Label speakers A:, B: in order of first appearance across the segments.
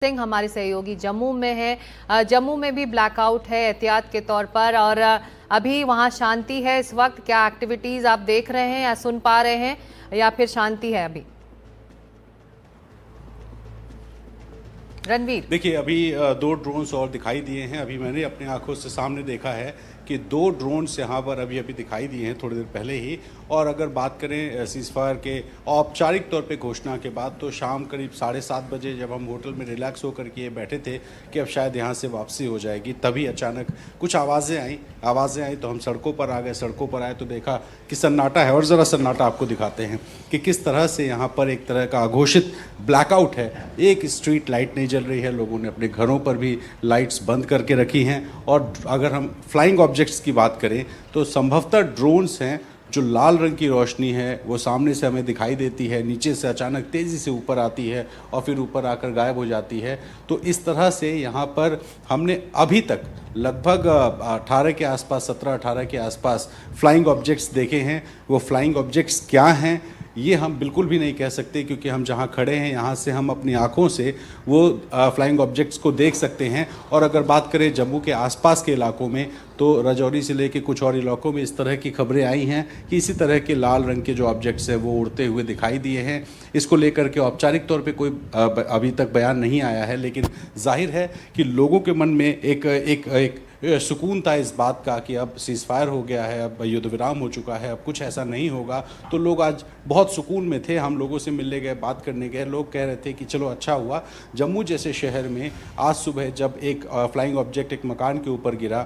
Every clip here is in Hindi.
A: सिंह हमारे सहयोगी जम्मू में है। जम्मू में भी ब्लैकआउट है एहतियात के तौर पर, और अभी वहां शांति है इस वक्त। क्या एक्टिविटीज आप देख रहे हैं या सुन पा रहे हैं, या फिर शांति है अभी? रणवीर,
B: देखिए, अभी दो ड्रोन्स और दिखाई दिए हैं। अभी मैंने अपने आंखों से सामने देखा है कि दो ड्रोन्स यहाँ पर अभी दिखाई दिए हैं थोड़ी देर पहले ही। और अगर बात करें सीज़फायर के औपचारिक तौर पे घोषणा के बाद, तो शाम करीब 7:30 बजे जब हम होटल में रिलैक्स होकर के बैठे थे कि अब शायद यहाँ से वापसी हो जाएगी, तभी अचानक कुछ आवाज़ें आई तो हम सड़कों पर आ गए। सड़कों पर आए तो देखा कि सन्नाटा है। और ज़रा सन्नाटा आपको दिखाते हैं कि किस तरह से यहाँ पर एक तरह का अघोषित ब्लैकआउट है। एक स्ट्रीट लाइट नहीं जल रही है, लोगों ने अपने घरों पर भी लाइट्स बंद करके रखी हैं। और अगर हम फ्लाइंग ऑब्जेक्ट्स की बात करें तो संभवतः ड्रोन्स हैं। जो लाल रंग की रोशनी है वो सामने से हमें दिखाई देती है, नीचे से अचानक तेज़ी से ऊपर आती है और फिर ऊपर आकर गायब हो जाती है। तो इस तरह से यहाँ पर हमने अभी तक लगभग 18 के आसपास, 17-18 के आसपास फ्लाइंग ऑब्जेक्ट्स देखे हैं। वो फ्लाइंग ऑब्जेक्ट्स क्या हैं ये हम बिल्कुल भी नहीं कह सकते, क्योंकि हम जहाँ खड़े हैं यहाँ से हम अपनी आँखों से वो फ्लाइंग ऑब्जेक्ट्स को देख सकते हैं। और अगर बात करें जम्मू के आसपास के इलाकों में, तो राजौरी से लेके कुछ और इलाकों में इस तरह की खबरें आई हैं कि इसी तरह के लाल रंग के जो ऑब्जेक्ट्स हैं वो उड़ते हुए दिखाई दिए हैं। इसको लेकर के औपचारिक तौर पे कोई अभी तक बयान नहीं आया है, लेकिन जाहिर है कि लोगों के मन में एक सुकून था इस बात का कि अब सीज़फायर हो गया है, अब युद्ध विराम हो चुका है, अब कुछ ऐसा नहीं होगा। तो लोग आज बहुत सुकून में थे। हम लोगों से मिलने गए, बात करने गए, लोग कह रहे थे कि चलो अच्छा हुआ। जम्मू जैसे शहर में आज सुबह जब एक फ्लाइंग ऑब्जेक्ट एक मकान के ऊपर गिरा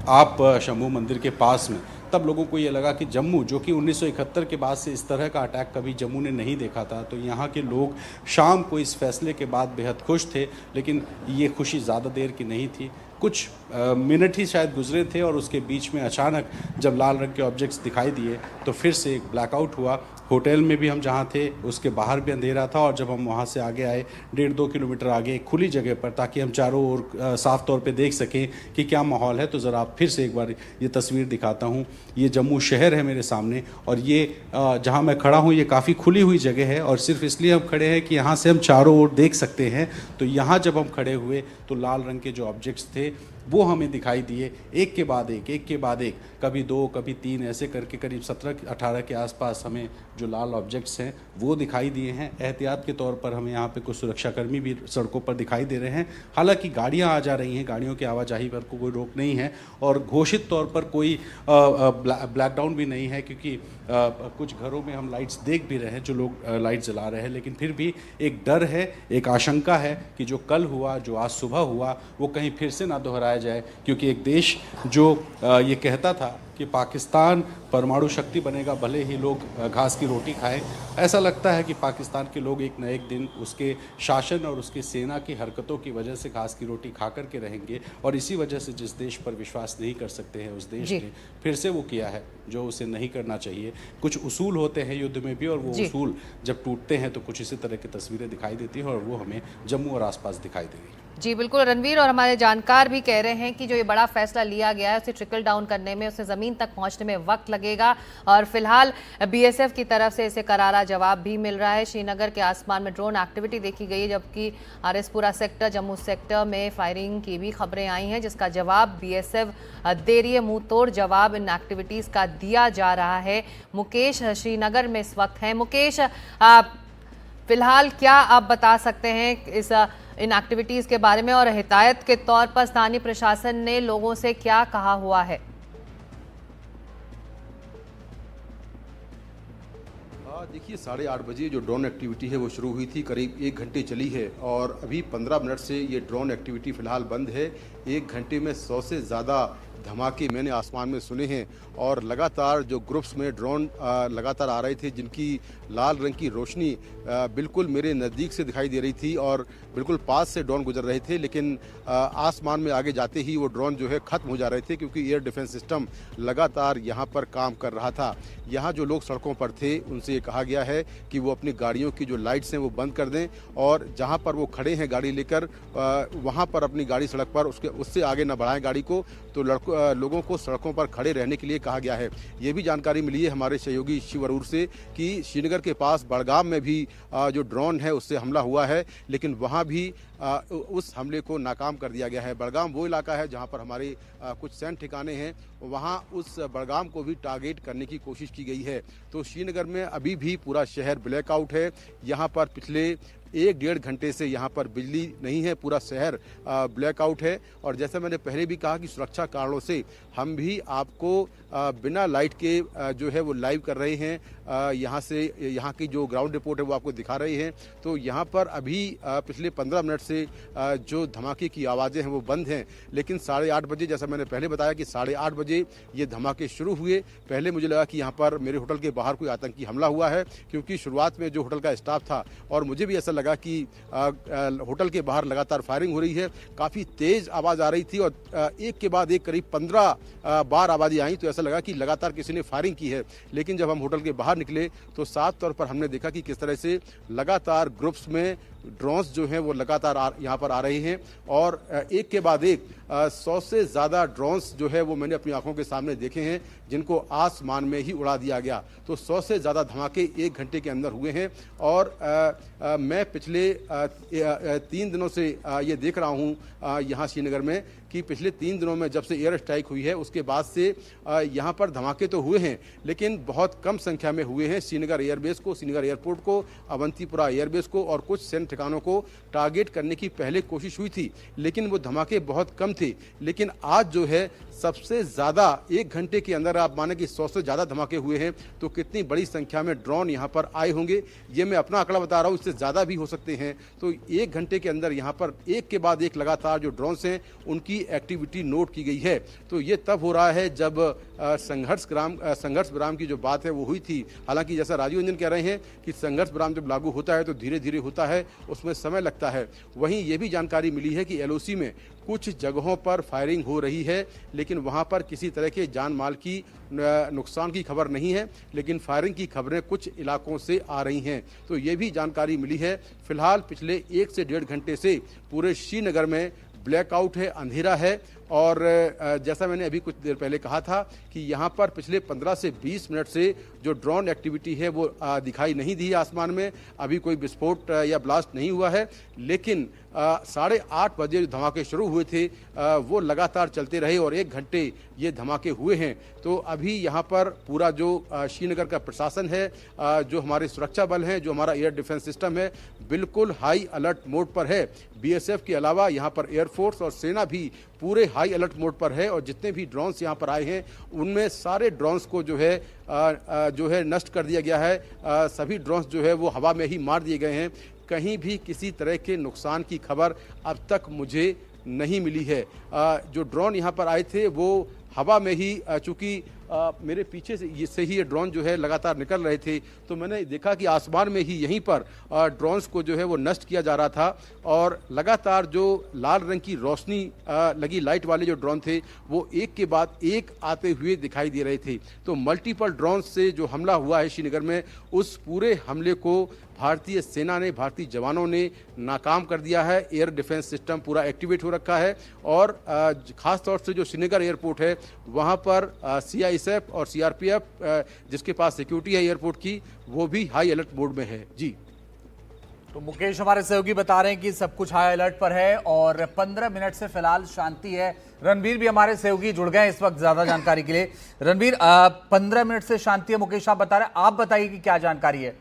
B: आप शंभू मंदिर के पास में, तब लोगों को ये लगा कि जम्मू, जो कि 1971 के बाद से इस तरह का अटैक कभी जम्मू ने नहीं देखा था, तो यहाँ के लोग शाम को इस फैसले के बाद बेहद खुश थे। लेकिन ये खुशी ज़्यादा देर की नहीं थी, कुछ मिनट ही शायद गुजरे थे, और उसके बीच में अचानक जब लाल रंग के ऑब्जेक्ट्स दिखाई दिए तो फिर से एक ब्लैकआउट हुआ। होटल में भी हम जहाँ थे उसके बाहर भी अंधेरा था, और जब हम वहाँ से आगे आए 1.5-2 किलोमीटर आगे एक खुली जगह पर, ताकि हम चारों ओर साफ तौर पे देख सकें कि क्या माहौल है, तो ज़रा आप फिर से एक बार ये तस्वीर दिखाता हूँ। ये जम्मू शहर है मेरे सामने, और ये जहाँ मैं खड़ा हूँ ये काफ़ी खुली हुई जगह है, और सिर्फ इसलिए हम खड़े हैं कि यहाँ से हम चारों ओर देख सकते हैं। तो यहाँ जब हम खड़े हुए तो लाल रंग के जो ऑब्जेक्ट्स थे वो हमें दिखाई दिए, एक के बाद एक, कभी 2 कभी 3, ऐसे करके करीब 17-18 के आसपास हमें जो लाल ऑब्जेक्ट्स हैं वो दिखाई दिए हैं। एहतियात के तौर पर हमें यहाँ पे कुछ सुरक्षाकर्मी भी सड़कों पर दिखाई दे रहे हैं। हालांकि गाड़ियाँ आ जा रही हैं, गाड़ियों की आवाजाही पर कोई रोक नहीं है, और घोषित तौर पर कोई ब्लैकडाउन भी नहीं है, क्योंकि कुछ घरों में हम लाइट्स देख भी रहे हैं, जो लोग लाइट जला रहे हैं। लेकिन फिर भी एक डर है, एक आशंका है कि जो कल हुआ, जो आज सुबह हुआ, वो कहीं फिर से ना दोहराया जाए। क्योंकि एक देश जो ये कहता था कि पाकिस्तान परमाणु शक्ति बनेगा, भले ही लोग घास की रोटी खाएं, ऐसा लगता है कि पाकिस्तान के लोग एक न एक दिन उसके शासन और उसकी सेना की हरकतों की वजह से घास की रोटी खा कर के रहेंगे। और इसी वजह से जिस देश पर विश्वास नहीं कर सकते हैं, उस देश ने फिर से वो किया है जो उसे नहीं करना चाहिए। कुछ उसूल होते हैं युद्ध में भी, और वो उसूल जब टूटते हैं तो कुछ इसी तरह की तस्वीरें दिखाई देती हैं, और वो हमें जम्मू और आसपास दिखाई दे रही है।
A: जी बिल्कुल रणवीर, और हमारे जानकार भी कह रहे हैं कि जो ये बड़ा फैसला लिया गया है उसे ट्रिकल डाउन करने में, उसे ज़मीन तक पहुंचने में वक्त लगेगा, और फिलहाल बीएसएफ की तरफ से इसे करारा जवाब भी मिल रहा है। श्रीनगर के आसमान में ड्रोन एक्टिविटी देखी गई है, जबकि आरएसपुरा सेक्टर, जम्मू सेक्टर में फायरिंग की भी खबरें आई हैं, जिसका जवाब बीएसएफ दे रही है। मुंह तोड़ जवाब इन एक्टिविटीज़ का दिया जा रहा है। मुकेश श्रीनगर में इस वक्त हैं। मुकेश, फिलहाल क्या आप बता सकते हैं इन एक्टिविटीज के बारे में, और हिदायत के तौर पर स्थानीय प्रशासन ने लोगों से क्या कहा हुआ है?
C: देखिए, 8:30 बजे जो ड्रोन एक्टिविटी है वो शुरू हुई थी, करीब 1 घंटे चली है, और अभी 15 मिनट से ये ड्रोन एक्टिविटी फ़िलहाल बंद है। 1 घंटे में 100 से ज़्यादा धमाके मैंने आसमान में सुने हैं, और लगातार जो ग्रुप्स में ड्रोन लगातार आ रहे थे, जिनकी लाल रंग की रोशनी बिल्कुल मेरे नज़दीक से दिखाई दे रही थी, और बिल्कुल पास से ड्रोन गुजर रहे थे। लेकिन आसमान में आगे जाते ही वो ड्रोन जो है ख़त्म हो जा रहे थे, क्योंकि एयर डिफेंस सिस्टम लगातार यहाँ पर काम कर रहा था। यहाँ जो लोग सड़कों पर थे उनसे ये कहा गया है कि वो अपनी गाड़ियों की जो लाइट्स हैं वो बंद कर दें, और जहाँ पर वो खड़े हैं गाड़ी लेकर, वहाँ पर अपनी गाड़ी सड़क पर उससे आगे न बढ़ाएं गाड़ी को। तो लोगों को सड़कों पर खड़े रहने के लिए कहा गया है। ये भी जानकारी मिली है हमारे सहयोगी शिव अरूर से कि श्रीनगर के पास बड़गाम में भी जो ड्रोन है उससे हमला हुआ है, लेकिन वहाँ भी उस हमले को नाकाम कर दिया गया है। बड़गाम वो इलाका है जहाँ पर हमारे कुछ सैन्य ठिकाने हैं, वहाँ उस बड़गाम को भी टारगेट करने की कोशिश की गई है। तो श्रीनगर में अभी भी पूरा शहर ब्लैकआउट है। यहाँ पर पिछले 1-1.5 घंटे से यहाँ पर बिजली नहीं है, पूरा शहर ब्लैकआउट है। और जैसा मैंने पहले भी कहा कि सुरक्षा कारणों से हम भी आपको बिना लाइट के जो है वो लाइव कर रहे हैं। यहाँ से यहाँ की जो ग्राउंड रिपोर्ट है वो आपको दिखा रहे हैं। तो यहाँ पर अभी पिछले 15 मिनट से जो धमाके की आवाज़ें हैं वो बंद हैं, लेकिन 8:30 बजे, जैसा मैंने पहले बताया कि 8:30 बजे ये धमाके शुरू हुए। पहले मुझे लगा कि यहाँ पर मेरे होटल के बाहर कोई आतंकी हमला हुआ है, क्योंकि शुरुआत में जो होटल का स्टाफ था और मुझे भी ऐसा लगा कि होटल के बाहर लगातार फायरिंग हो रही है। काफ़ी तेज़ आवाज़ आ रही थी और एक के बाद एक करीब 15 बार आवाज़ें आई, तो ऐसा लगा कि लगातार किसी ने फायरिंग की है। लेकिन जब हम होटल के बाहर निकले तो साफ तौर पर हमने देखा कि किस तरह से लगातार ग्रुप्स में ड्रोन्स जो हैं वो लगातार यहाँ पर आ रहे हैं और एक के बाद एक 100 से ज़्यादा ड्रोन्स जो है वो मैंने अपनी आंखों के सामने देखे हैं, जिनको आसमान में ही उड़ा दिया गया। तो 100 से ज़्यादा धमाके 1 घंटे के अंदर हुए हैं और मैं पिछले 3 दिनों से ये देख रहा हूँ यहाँ श्रीनगर में कि पिछले 3 दिनों में जब से एयर स्ट्राइक हुई है उसके बाद से यहाँ पर धमाके तो हुए हैं, लेकिन बहुत कम संख्या में हुए हैं। श्रीनगर एयरबेस को, श्रीनगर एयरपोर्ट को, अवंतीपुरा एयरबेस को और कुछ सैन्य ठिकानों को टारगेट करने की पहले कोशिश हुई थी, लेकिन वो धमाके बहुत कम थे। लेकिन आज जो है सबसे ज़्यादा 1 घंटे के अंदर आप माने कि 100 से ज़्यादा धमाके हुए हैं, तो कितनी बड़ी संख्या में ड्रोन यहाँ पर आए होंगे ये मैं अपना आंकड़ा बता रहा हूँ, इससे ज़्यादा भी हो सकते हैं। तो 1 घंटे के अंदर यहाँ पर एक के बाद एक लगातार जो ड्रोन्स हैं उनकी एक्टिविटी नोट की गई है। तो ये तब हो रहा है जब संघर्ष विराम की जो बात है वो हुई थी। हालांकि जैसा राजीव रंजन कह रहे हैं कि संघर्ष विराम जब लागू होता है तो धीरे धीरे होता है, उसमें समय लगता है। वहीं ये भी जानकारी मिली है कि LOC में कुछ जगहों पर फायरिंग हो रही है, लेकिन वहां पर किसी तरह के जान माल की नुकसान की खबर नहीं है, लेकिन फायरिंग की खबरें कुछ इलाकों से आ रही हैं। तो ये भी जानकारी मिली है। फिलहाल पिछले 1 से 1.5 घंटे से पूरे श्रीनगर में ब्लैकआउट है, अंधेरा है। और जैसा मैंने अभी कुछ देर पहले कहा था कि यहाँ पर पिछले 15 से 20 मिनट से जो ड्रोन एक्टिविटी है वो दिखाई नहीं दी आसमान में। अभी कोई विस्फोट या ब्लास्ट नहीं हुआ है, लेकिन 8:30 बजे जो धमाके शुरू हुए थे वो लगातार चलते रहे और 1 घंटे ये धमाके हुए हैं। तो अभी यहाँ पर पूरा जो श्रीनगर का प्रशासन है, जो हमारे सुरक्षा बल हैं, जो हमारा एयर डिफेंस सिस्टम है, बिल्कुल हाई अलर्ट मोड पर है। BSF के अलावा यहाँ पर एयरफोर्स और सेना भी पूरे हाई अलर्ट मोड पर है और जितने भी ड्रोन्स यहाँ पर आए हैं उनमें सारे ड्रोन्स को जो है नष्ट कर दिया गया है। सभी ड्रोन्स जो है वो हवा में ही मार दिए गए हैं। कहीं भी किसी तरह के नुकसान की खबर अब तक मुझे नहीं मिली है। जो ड्रोन यहाँ पर आए थे वो हवा में ही, चूँकि मेरे पीछे से ही ये ड्रोन जो है लगातार निकल रहे थे, तो मैंने देखा कि आसमान में ही यहीं पर ड्रोन्स को जो है वो नष्ट किया जा रहा था और लगातार जो लाल रंग की रोशनी लगी लाइट वाले जो ड्रोन थे वो एक के बाद एक आते हुए दिखाई दे रहे थे। तो मल्टीपल ड्रोन से जो हमला हुआ है श्रीनगर में, उस पूरे हमले को भारतीय सेना ने, भारतीय जवानों ने नाकाम कर दिया है। एयर डिफेंस सिस्टम पूरा एक्टिवेट हो रखा है और ख़ास तौर से जो श्रीनगर एयरपोर्ट है वहाँ पर CISF और CRPF जिसके पास सिक्योरिटी है एयरपोर्ट की, वो भी हाई अलर्ट मोड में है। जी,
D: तो मुकेश हमारे सहयोगी बता रहे हैं कि सब कुछ हाई अलर्ट पर है और 15 मिनट से फिलहाल शांति है। रणबीर भी हमारे सहयोगी जुड़ गए इस वक्त ज्यादा जानकारी के लिए। रणबीर, 15 मिनट से शांति है, मुकेश आप बता रहे हैं, आप बताइए कि क्या जानकारी है।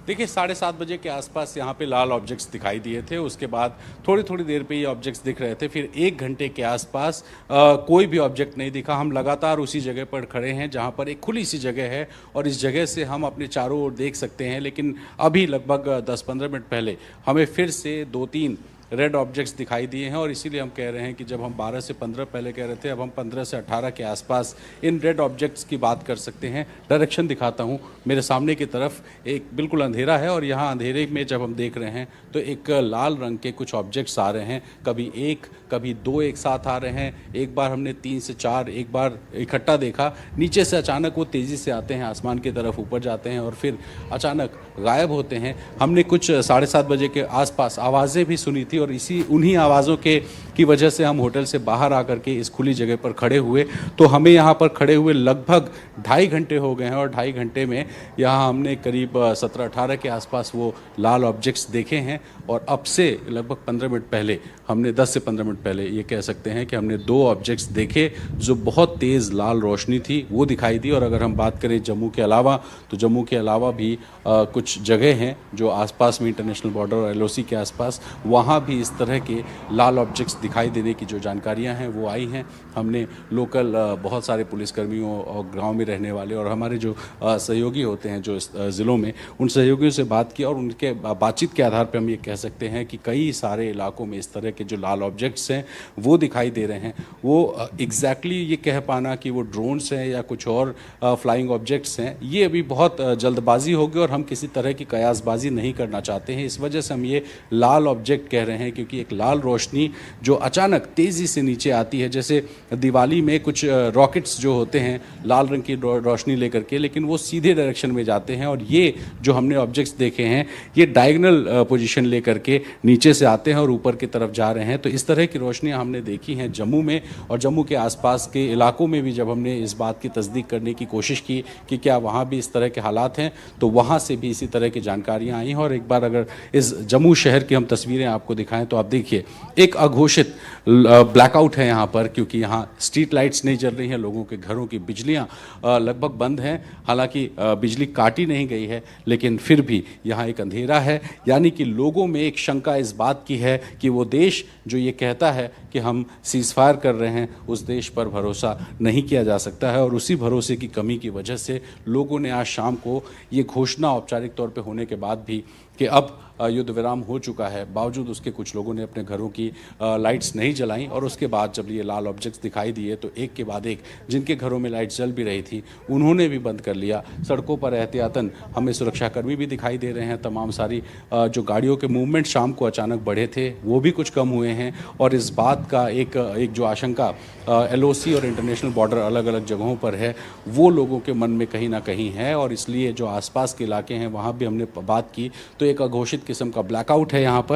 B: देखिए 7:30 बजे के आसपास यहाँ पे लाल ऑब्जेक्ट्स दिखाई दिए थे। उसके बाद थोड़ी देर पे ये ऑब्जेक्ट्स दिख रहे थे। फिर 1 घंटे के आसपास कोई भी ऑब्जेक्ट नहीं दिखा। हम लगातार उसी जगह पर खड़े हैं जहाँ पर एक खुली सी जगह है और इस जगह से हम अपने चारों ओर देख सकते हैं। लेकिन अभी लगभग 10-15 मिनट पहले हमें फिर से 2-3 रेड ऑब्जेक्ट्स दिखाई दिए हैं और इसीलिए हम कह रहे हैं कि जब हम 12 से 15 पहले कह रहे थे, अब हम 15 से 18 के आसपास इन रेड ऑब्जेक्ट्स की बात कर सकते हैं। डायरेक्शन दिखाता हूँ, मेरे सामने की तरफ एक बिल्कुल अंधेरा है और यहाँ अंधेरे में जब हम देख रहे हैं तो एक लाल रंग के कुछ ऑब्जेक्ट्स आ रहे हैं। कभी 1, कभी 2 एक साथ आ रहे हैं। एक बार हमने 3 से 4 एक बार इकट्ठा देखा। नीचे से अचानक वो तेज़ी से आते हैं, आसमान की तरफ ऊपर जाते हैं और फिर अचानक गायब होते हैं। हमने कुछ 7:30 बजे के आसपास आवाज़ें भी सुनी थी थी और इसी उन्हीं आवाज़ों की वजह से हम होटल से बाहर आकर के इस खुली जगह पर खड़े हुए। तो हमें यहाँ पर खड़े हुए लगभग 2.5 घंटे हो गए हैं और 2.5 घंटे में यहाँ हमने करीब 17-18 के आसपास वो लाल ऑब्जेक्ट्स देखे हैं। और अब से लगभग 15 मिनट पहले हमने 10 से 15 मिनट पहले ये कह सकते हैं कि हमने 2 ऑब्जेक्ट्स देखे जो बहुत तेज़ लाल रोशनी थी वो दिखाई दी। और अगर हम बात करें जम्मू के अलावा, तो जम्मू के अलावा भी कुछ जगह हैं जो आसपास में इंटरनेशनल बॉर्डर और LOC के आसपास, वहाँ भी इस तरह के लाल ऑब्जेक्ट्स दिखाई देने की जो जानकारियाँ हैं वो आई हैं। हमने लोकल बहुत सारे पुलिसकर्मियों और गांव में रहने वाले और हमारे जो सहयोगी होते हैं जो इस ज़िलों में, उन सहयोगियों से बात की और उनके बातचीत के आधार पर हम ये कह सकते हैं कि कई सारे इलाकों में इस तरह के जो लाल ऑब्जेक्ट्स हैं वो दिखाई दे रहे हैं। वो एग्जैक्टली ये कह पाना कि वो ड्रोन्स हैं या कुछ और फ्लाइंग ऑब्जेक्ट्स हैं, ये अभी बहुत जल्दबाजी होगी और हम किसी तरह की कयासबाजी नहीं करना चाहते हैं। इस वजह से हम ये लाल ऑब्जेक्ट कह रहे हैं क्योंकि एक लाल रोशनी जो अचानक तेज़ी से नीचे आती है, जैसे दिवाली में कुछ रॉकेट्स जो होते हैं लाल रंग की रोशनी लेकर के, लेकिन वो सीधे डायरेक्शन में जाते हैं। और ये जो हमने ऑब्जेक्ट्स देखे हैं ये डायगोनल पोजीशन लेकर के नीचे से आते हैं और ऊपर की तरफ जा रहे हैं। तो इस तरह की रोशनियां हमने देखी हैं जम्मू में और जम्मू के आसपास के इलाकों में भी। जब हमने इस बात की तस्दीक करने की कोशिश की कि क्या वहाँ भी इस तरह के हालात हैं, तो वहाँ से भी इसी तरह की जानकारियाँ आई हैं। और एक बार अगर इस जम्मू शहर की हम तस्वीरें आपको दिखाएं तो आप देखिए एक अघोषित ब्लैकआउट है यहाँ पर, क्योंकि यहाँ स्ट्रीट लाइट्स नहीं जल रही हैं, लोगों के घरों की बिजलियाँ लगभग बंद हैं। हालांकि बिजली काटी नहीं गई है, लेकिन फिर भी यहाँ एक अंधेरा है। यानी कि लोगों में एक शंका इस बात की है कि वो देश जो ये कहता है कि हम सीज़फायर कर रहे हैं, उस देश पर भरोसा नहीं किया जा सकता है। और उसी भरोसे की कमी की वजह से लोगों ने आज शाम को ये घोषणा औपचारिक तौर पे होने के बाद भी कि अब युद्ध विराम हो चुका है, बावजूद उसके कुछ लोगों ने अपने घरों की लाइट्स नहीं जलाई। और उसके बाद जब ये लाल ऑब्जेक्ट्स दिखाई दिए तो एक के बाद एक जिनके घरों में लाइट्स जल भी रही थी उन्होंने भी बंद कर लिया। सड़कों पर एहतियातन हमें सुरक्षाकर्मी भी दिखाई दे रहे हैं। तमाम सारी जो गाड़ियों के मूवमेंट शाम को अचानक बढ़े थे वो भी कुछ कम हुए हैं। और इस बात का एक जो आशंका LOC और इंटरनेशनल बॉर्डर अलग अलग जगहों पर है वो लोगों के मन में कहीं ना कहीं है। और इसलिए जो आसपास के इलाके हैं वहाँ भी हमने बात की तो एक अघोषित किस्म का ब्लैकआउट है यहाँ पर।